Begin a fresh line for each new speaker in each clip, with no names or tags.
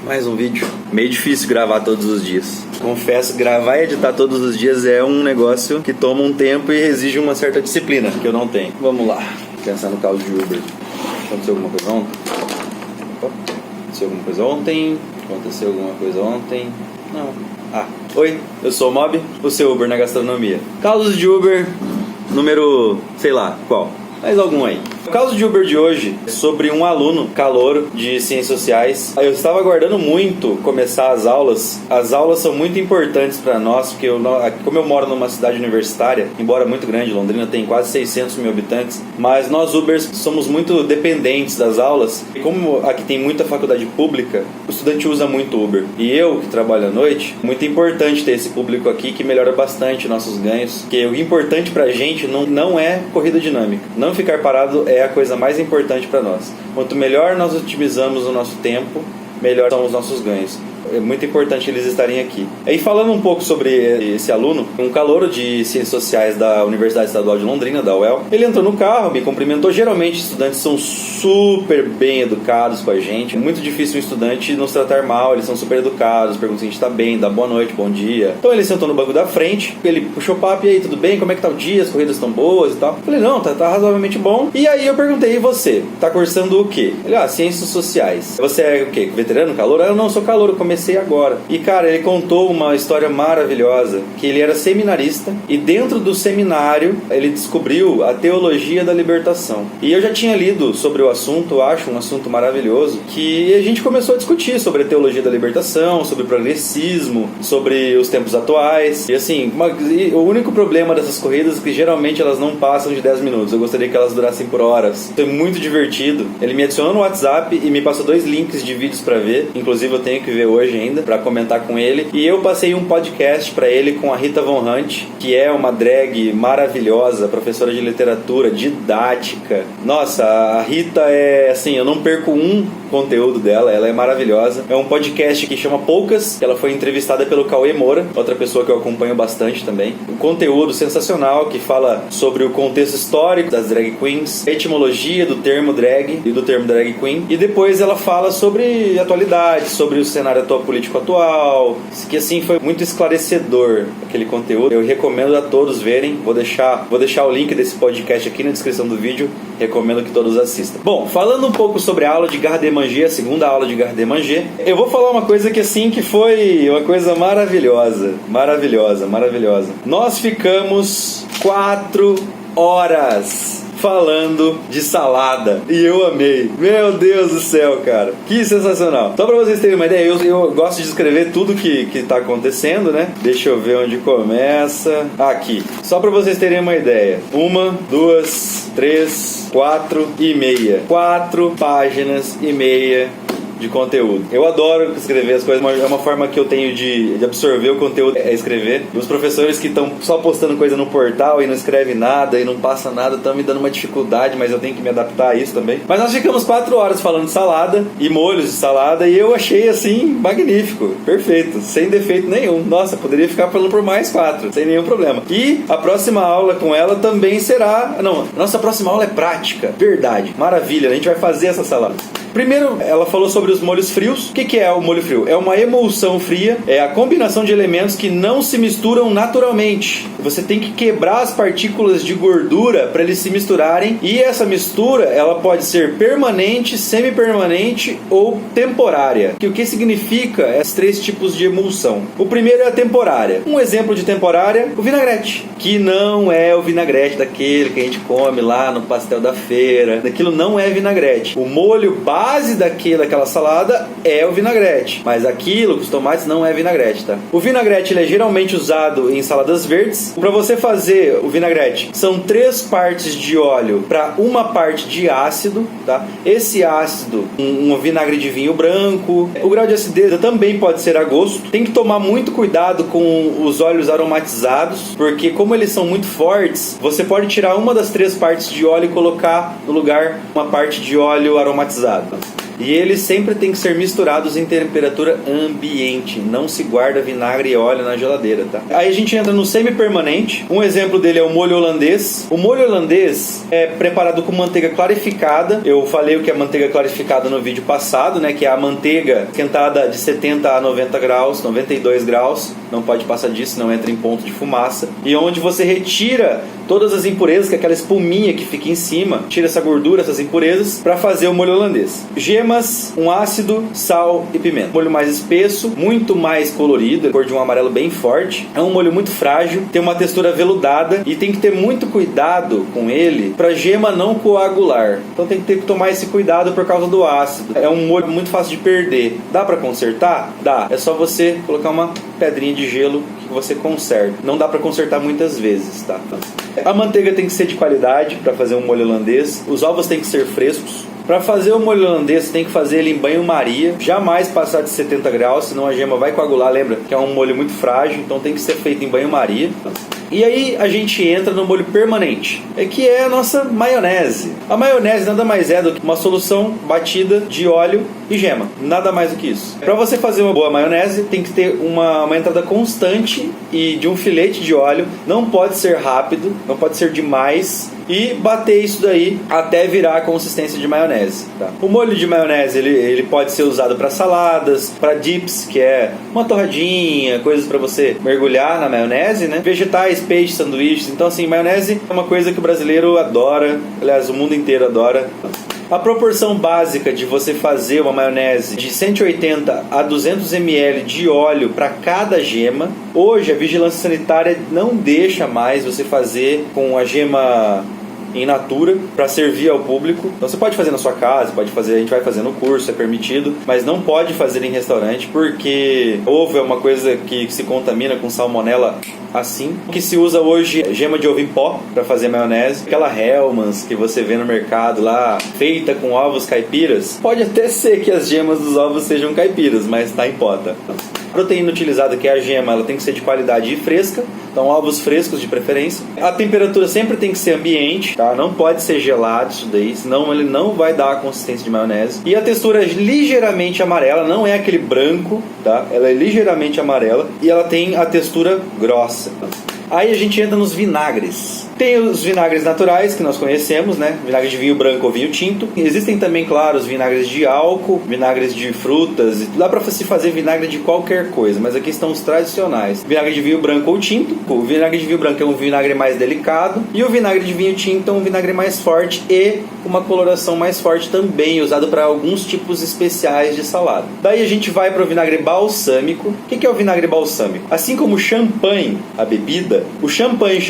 Mais um vídeo. Meio difícil gravar todos os dias. Confesso, gravar e editar todos os dias é um negócio que toma um tempo e exige uma certa disciplina, que eu não tenho. Vamos lá. Pensar no caso de Uber. Aconteceu alguma coisa ontem? Aconteceu alguma coisa ontem? Aconteceu alguma coisa ontem? Não. Oi, eu sou o Mob, o seu Uber na gastronomia. Casos de Uber, número, sei lá, qual? Mais algum aí. O caso de Uber de hoje é sobre um aluno calouro de Ciências Sociais. Eu estava aguardando muito começar as aulas. As aulas são muito importantes para nós, porque como eu moro numa cidade universitária, embora muito grande, Londrina tem quase 600 mil habitantes, mas nós Ubers somos muito dependentes das aulas. E como aqui tem muita faculdade pública, o estudante usa muito Uber. E eu, que trabalho à noite, muito importante ter esse público aqui que melhora bastante nossos ganhos. Porque o importante pra gente não é corrida dinâmica. Não ficar parado é a coisa mais importante para nós. Quanto melhor nós otimizamos o nosso tempo, melhor são os nossos ganhos. É muito importante eles estarem aqui. E falando um pouco sobre esse aluno, um calouro de Ciências Sociais da Universidade Estadual de Londrina, da UEL, ele entrou no carro, me cumprimentou. Geralmente estudantes são super bem educados com a gente. É muito difícil um estudante nos tratar mal, eles são super educados, perguntam se a gente está bem, dá boa noite, bom dia. Então ele sentou no banco da frente, ele puxou papo, e aí, tudo bem? Como é que tá o dia? As corridas estão boas e tal? Eu falei, não, tá razoavelmente bom. E aí eu perguntei, e você? Tá cursando o quê? Ele, Ciências Sociais. Você é o quê? Veterano, calouro? Eu não sou calouro, comecei agora. E cara, ele contou uma história maravilhosa, que ele era seminarista e dentro do seminário ele descobriu a teologia da libertação. E eu já tinha lido sobre o assunto, acho um assunto maravilhoso, que a gente começou a discutir sobre a teologia da libertação, sobre o progressismo, sobre os tempos atuais. E assim, o único problema dessas corridas é que geralmente elas não passam de 10 minutos. Eu gostaria que elas durassem por horas. Foi muito divertido. Ele me adicionou no WhatsApp e me passou 2 links de vídeos pra ver. Inclusive eu tenho que ver hoje ainda, pra comentar com ele. E eu passei um podcast pra ele com a Rita Von Hunt, que é uma drag maravilhosa, professora de literatura, didática. Nossa, a Rita é assim, eu não perco um conteúdo dela, ela é maravilhosa. É um podcast que chama Poucas, ela foi entrevistada pelo Cauê Moura, outra pessoa que eu acompanho bastante também. Um conteúdo sensacional que fala sobre o contexto histórico das drag queens, a etimologia do termo drag e do termo drag queen, e depois ela fala sobre atualidade, sobre o cenário político atual, que assim foi muito esclarecedor aquele conteúdo. Eu recomendo a todos verem. Vou deixar o link desse podcast aqui na descrição do vídeo. Recomendo que todos assistam. Bom, falando um pouco sobre a aula de Garde-Manger, a segunda aula de Garde-Manger, eu vou falar uma coisa que assim que foi uma coisa maravilhosa. Nós ficamos 4 horas falando de salada. E eu amei. Meu Deus do céu, cara. Que sensacional. Só pra vocês terem uma ideia, eu gosto de escrever tudo que tá acontecendo, né? Deixa eu ver onde começa. Aqui. Só pra vocês terem uma ideia. 1, 2, 3, 4 e meia. 4 páginas e meia de conteúdo. Eu adoro escrever as coisas, é uma forma que eu tenho de absorver o conteúdo, é escrever. E os professores que estão só postando coisa no portal e não escrevem nada e não passa nada, estão me dando uma dificuldade, mas eu tenho que me adaptar a isso também. Mas nós ficamos 4 horas falando de salada e molhos de salada e eu achei assim, magnífico, perfeito, sem defeito nenhum. Nossa, poderia ficar falando por mais 4, sem nenhum problema. E a próxima aula com ela também será... Não, nossa próxima aula é prática, verdade, maravilha, a gente vai fazer essa salada. Primeiro, ela falou sobre os molhos frios. O que é o molho frio? É uma emulsão fria, é a combinação de elementos que não se misturam naturalmente. Você tem que quebrar as partículas de gordura para eles se misturarem, e essa mistura ela pode ser permanente, semi-permanente ou temporária. O que significa esses 3 tipos de emulsão? O primeiro é a temporária. Um exemplo de temporária, o vinagrete, que não é o vinagrete daquele que a gente come lá no pastel da feira. Daquilo não é vinagrete. O molho base daquela salada é o vinagrete, mas aquilo com os tomates não é vinagrete, tá? O vinagrete ele é geralmente usado em saladas verdes. Para você fazer o vinagrete, são 3 partes de óleo para 1 parte de ácido, tá? Esse ácido, um vinagre de vinho branco. O grau de acidez também pode ser a gosto. Tem que tomar muito cuidado com os óleos aromatizados, porque como eles são muito fortes, você pode tirar uma das 3 partes de óleo e colocar no lugar uma parte de óleo aromatizado. E eles sempre têm que ser misturados em temperatura ambiente. Não se guarda vinagre e óleo na geladeira, tá? Aí a gente entra no semi-permanente. Um exemplo dele é o molho holandês. O molho holandês é preparado com manteiga clarificada. Eu falei o que é manteiga clarificada no vídeo passado, né? Que é a manteiga esquentada de 70 a 90 graus, 92 graus. Não pode passar disso, não entra em ponto de fumaça. E onde você retira todas as impurezas, que é aquela espuminha que fica em cima, tira essa gordura, essas impurezas, para fazer o molho holandês. Gemas, um ácido, sal e pimenta. Molho mais espesso, muito mais colorido, cor de um amarelo bem forte. É um molho muito frágil, tem uma textura veludada e tem que ter muito cuidado com ele para gema não coagular. Então tem que ter que tomar esse cuidado por causa do ácido. É um molho muito fácil de perder. Dá para consertar? Dá. É só você colocar uma pedrinha de gelo que você conserta. Não dá para consertar muitas vezes, tá? A manteiga tem que ser de qualidade para fazer um molho holandês. Os ovos têm que ser frescos. Para fazer o molho holandês, você tem que fazer ele em banho-maria. Jamais passar de 70 graus, senão a gema vai coagular. Lembra que é um molho muito frágil, então tem que ser feito em banho-maria. E aí a gente entra no molho permanente, que é a nossa maionese. A maionese nada mais é do que uma solução batida de óleo e gema. Nada mais do que isso. Para você fazer uma boa maionese, tem que ter uma entrada constante e de um filete de óleo. Não pode ser rápido, não pode ser demais. E bater isso daí até virar a consistência de maionese, tá? O molho de maionese ele pode ser usado para saladas, para dips, que é uma torradinha, coisas para você mergulhar na maionese, né? Vegetais, peixes, sanduíches. Então assim, maionese é uma coisa que o brasileiro adora, aliás, o mundo inteiro adora. A proporção básica de você fazer uma maionese de 180 a 200 ml de óleo para cada gema. Hoje a vigilância sanitária não deixa mais você fazer com a gema in natura para servir ao público. Então você pode fazer na sua casa, pode fazer, a gente vai fazer no curso, é permitido, mas não pode fazer em restaurante porque ovo é uma coisa que se contamina com salmonela assim. O que se usa hoje é gema de ovo em pó para fazer maionese. Aquela Hellmann's que você vê no mercado lá, feita com ovos caipiras. Pode até ser que as gemas dos ovos sejam caipiras, mas está em pó, tá? A proteína utilizada, que é a gema, ela tem que ser de qualidade e fresca. Então ovos frescos de preferência. A temperatura sempre tem que ser ambiente, tá? Não pode ser gelado isso daí, senão ele não vai dar a consistência de maionese. E a textura é ligeiramente amarela, não é aquele branco, tá? Ela é ligeiramente amarela e ela tem a textura grossa. Aí a gente entra nos vinagres. Tem os vinagres naturais que nós conhecemos, né? Vinagre de vinho branco ou vinho tinto. Existem também, claro, os vinagres de álcool, vinagres de frutas. Dá para se fazer vinagre de qualquer coisa, mas aqui estão os tradicionais. Vinagre de vinho branco ou tinto. O vinagre de vinho branco é um vinagre mais delicado e o vinagre de vinho tinto é um vinagre mais forte e uma coloração mais forte também, usado para alguns tipos especiais de salada. Daí a gente vai para o vinagre balsâmico. O que é o vinagre balsâmico? Assim como o champanhe, a bebida, o champanhe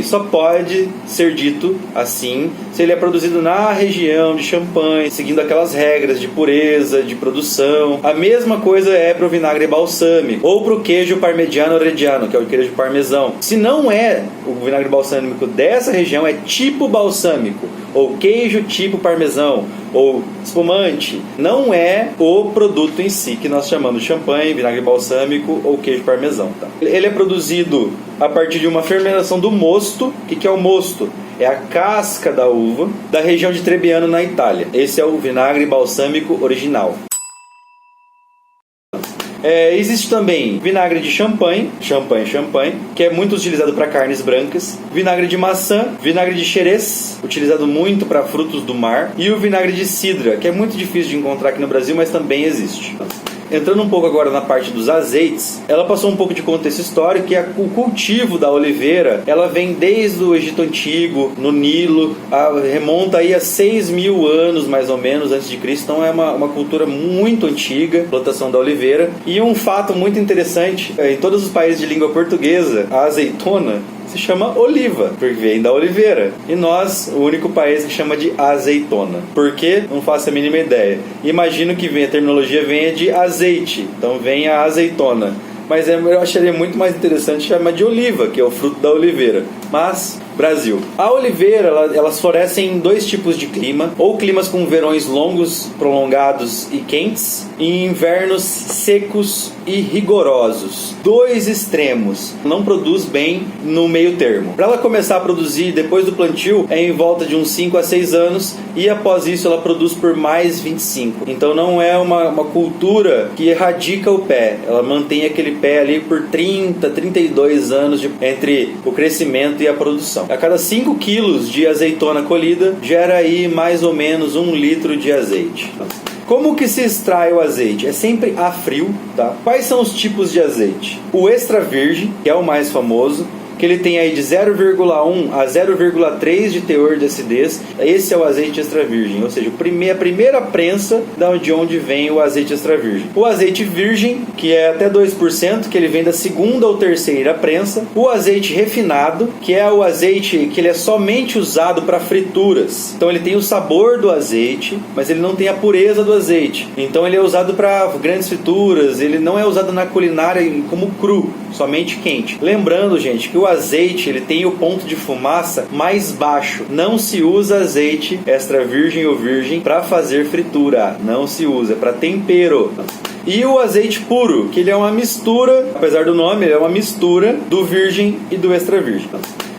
só pode ser dito assim se ele é produzido na região de Champagne, seguindo aquelas regras de pureza, de produção. A mesma coisa é para o vinagre balsâmico ou para o queijo parmigiano reggiano, que é o queijo parmesão. Se não é o vinagre balsâmico dessa região, é tipo balsâmico ou queijo tipo parmesão ou espumante, não é o produto em si que nós chamamos de champanhe, vinagre balsâmico ou queijo parmesão, tá? Ele é produzido a partir de uma fermentação do mosto. O que é o mosto? É a casca da uva da região de Trebbiano, na Itália. Esse é o vinagre balsâmico original. Existe também vinagre de champanhe, que é muito utilizado para carnes brancas, vinagre de maçã, vinagre de xerez, utilizado muito para frutos do mar, e o vinagre de cidra, que é muito difícil de encontrar aqui no Brasil, mas também existe. Entrando um pouco agora na parte dos azeites, ela passou um pouco de contexto histórico, que o cultivo da oliveira, ela vem desde o Egito Antigo, no Nilo, remonta aí a 6.000 anos mais ou menos antes de Cristo, então é uma cultura muito antiga, a plantação da oliveira. E um fato muito interessante, em todos os países de língua portuguesa, a azeitona se chama oliva, porque vem da oliveira. E nós, o único país que chama de azeitona. Por quê? Não faço a mínima ideia. Imagino que a terminologia venha de azeite, então vem a azeitona. Mas eu acharia muito mais interessante chamar de oliva, que é o fruto da oliveira. Mas Brasil. A oliveira, elas florescem em dois tipos de clima, ou climas com verões longos, prolongados e quentes, e invernos secos e rigorosos. Dois extremos. Não produz bem no meio termo. Para ela começar a produzir depois do plantio, é em volta de uns 5 a 6 anos, e após isso ela produz por mais 25. Então não é uma cultura que erradica o pé. Ela mantém aquele pé ali por 30, 32 anos entre o crescimento e a produção. A cada 5 quilos de azeitona colhida, gera aí mais ou menos 1 litro de azeite. Como que se extrai o azeite? É sempre a frio, tá? Quais são os tipos de azeite? O extra virgem, que é o mais famoso, que ele tem aí de 0,1 a 0,3 de teor de acidez. Esse é o azeite extra virgem, ou seja, a primeira prensa de onde vem o azeite extra virgem. O azeite virgem, que é até 2%, que ele vem da segunda ou terceira prensa. O azeite refinado, que é o azeite que ele é somente usado para frituras. Então ele tem o sabor do azeite, mas ele não tem a pureza do azeite. Então ele é usado para grandes frituras, ele não é usado na culinária como cru, somente quente. Lembrando, gente, que o azeite ele tem o ponto de fumaça mais baixo. Não se usa azeite extra virgem ou virgem para fazer fritura. Não se usa, é para tempero. E o azeite puro, que ele é uma mistura, apesar do nome, ele é uma mistura do virgem e do extra virgem.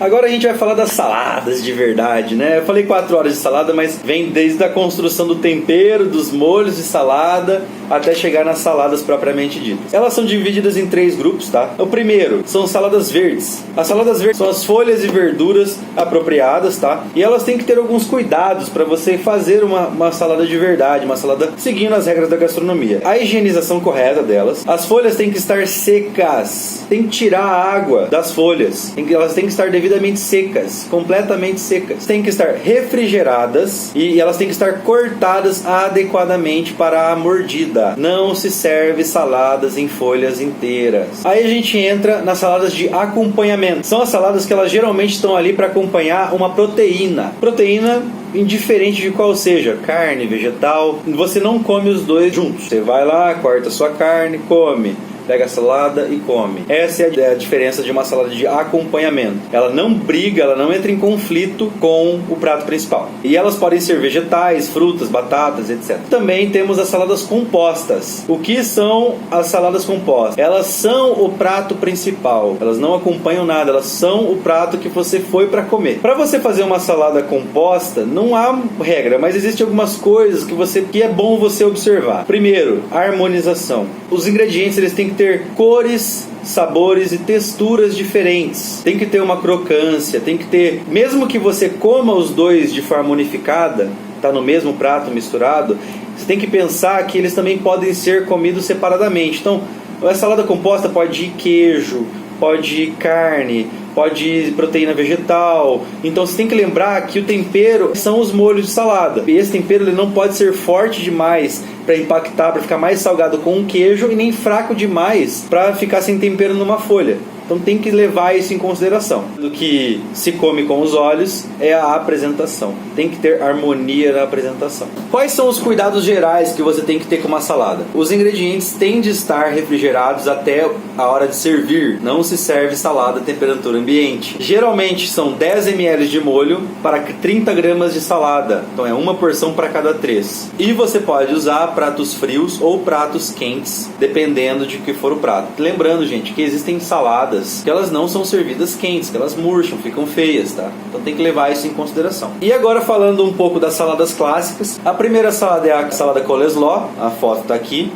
Agora a gente vai falar das saladas de verdade, né? Eu falei 4 horas de salada, mas vem desde a construção do tempero, dos molhos de salada, até chegar nas saladas propriamente ditas. Elas são divididas em 3 grupos, tá? O primeiro são saladas verdes. As saladas verdes são as folhas e verduras apropriadas, tá? E elas têm que ter alguns cuidados para você fazer uma salada de verdade, uma salada seguindo as regras da gastronomia. A higienização correta delas. As folhas têm que estar secas. Tem que tirar a água das folhas. Elas têm que estar devidamente secas, completamente secas. Tem que estar refrigeradas e elas têm que estar cortadas adequadamente para a mordida. Não se serve saladas em folhas inteiras. Aí a gente entra nas saladas de acompanhamento. São as saladas que elas geralmente estão ali para acompanhar uma proteína. Proteína indiferente de qual seja, carne, vegetal. Você não come os dois juntos. Você vai lá, corta a sua carne, come. Pega a salada e come. Essa é a diferença de uma salada de acompanhamento. Ela não briga, ela não entra em conflito com o prato principal. E elas podem ser vegetais, frutas, batatas, etc. Também temos as saladas compostas. O que são as saladas compostas? Elas são o prato principal. Elas não acompanham nada, elas são o prato que você foi para comer. Para você fazer uma salada composta, não há regra, mas existem algumas coisas que é bom você observar. Primeiro, a harmonização. Os ingredientes eles têm que ter cores, sabores e texturas diferentes. Tem que ter uma crocância, tem que ter, mesmo que você coma os dois de forma unificada, tá no mesmo prato misturado, você tem que pensar que eles também podem ser comidos separadamente. Então, a salada composta pode ir queijo, pode ir carne, pode ir proteína vegetal. Então você tem que lembrar que o tempero são os molhos de salada. E esse tempero ele não pode ser forte demais para impactar, para ficar mais salgado com o queijo, e nem fraco demais para ficar sem tempero numa folha. Então tem que levar isso em consideração. O que se come com os olhos é a apresentação. Tem que ter harmonia na apresentação. Quais são os cuidados gerais que você tem que ter com uma salada? Os ingredientes têm de estar refrigerados até a hora de servir. Não se serve salada a temperatura ambiente. Geralmente são 10 ml de molho para 30 gramas de salada. Então é uma porção para cada 3. E você pode usar pratos frios ou pratos quentes, dependendo de que for o prato. Lembrando, gente, que existem saladas que elas não são servidas quentes, que elas murcham, ficam feias, tá? Então tem que levar isso em consideração. E agora falando um pouco das saladas clássicas, a primeira salada é a salada coleslaw, a foto tá aqui,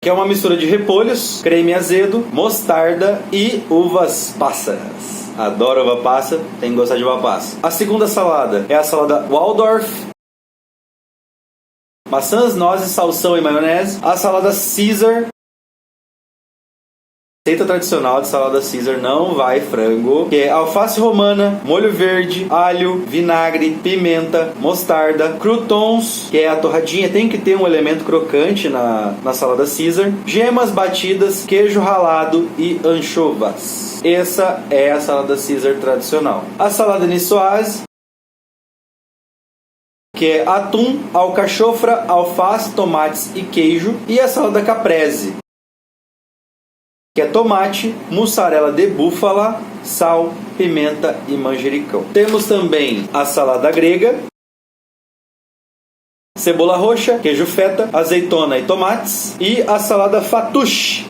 que é uma mistura de repolhos, creme azedo, mostarda e uvas passas. Adoro uva passa, tem que gostar de uva passa. A segunda salada é a salada Waldorf, maçãs, nozes, salsão e maionese. A salada Caesar. Receita tradicional de salada Caesar não vai frango, que é alface romana, molho verde, alho, vinagre, pimenta, mostarda, croutons, que é a torradinha, tem que ter um elemento crocante na salada Caesar, gemas batidas, queijo ralado e anchovas. Essa é a salada Caesar tradicional. A salada niçoise, que é atum, alcachofra, alface, tomates e queijo. E a salada caprese, que é tomate, mussarela de búfala, sal, pimenta e manjericão. Temos também a salada grega, cebola roxa, queijo feta, azeitona e tomates, e a salada fattoush.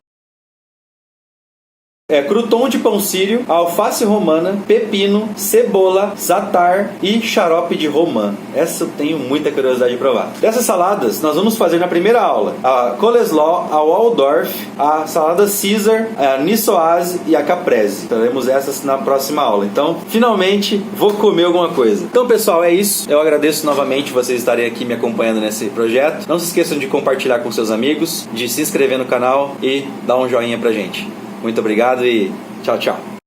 Crouton de pão sírio, alface romana, pepino, cebola, za'atar e xarope de romã. Essa eu tenho muita curiosidade de provar. Dessas saladas, nós vamos fazer na primeira aula a coleslaw, a Waldorf, a salada Caesar, a niçoise e a caprese. Teremos essas na próxima aula. Então, finalmente, vou comer alguma coisa. Então, pessoal, é isso. Eu agradeço novamente vocês estarem aqui me acompanhando nesse projeto. Não se esqueçam de compartilhar com seus amigos, de se inscrever no canal e dar um joinha pra gente. Muito obrigado e tchau, tchau.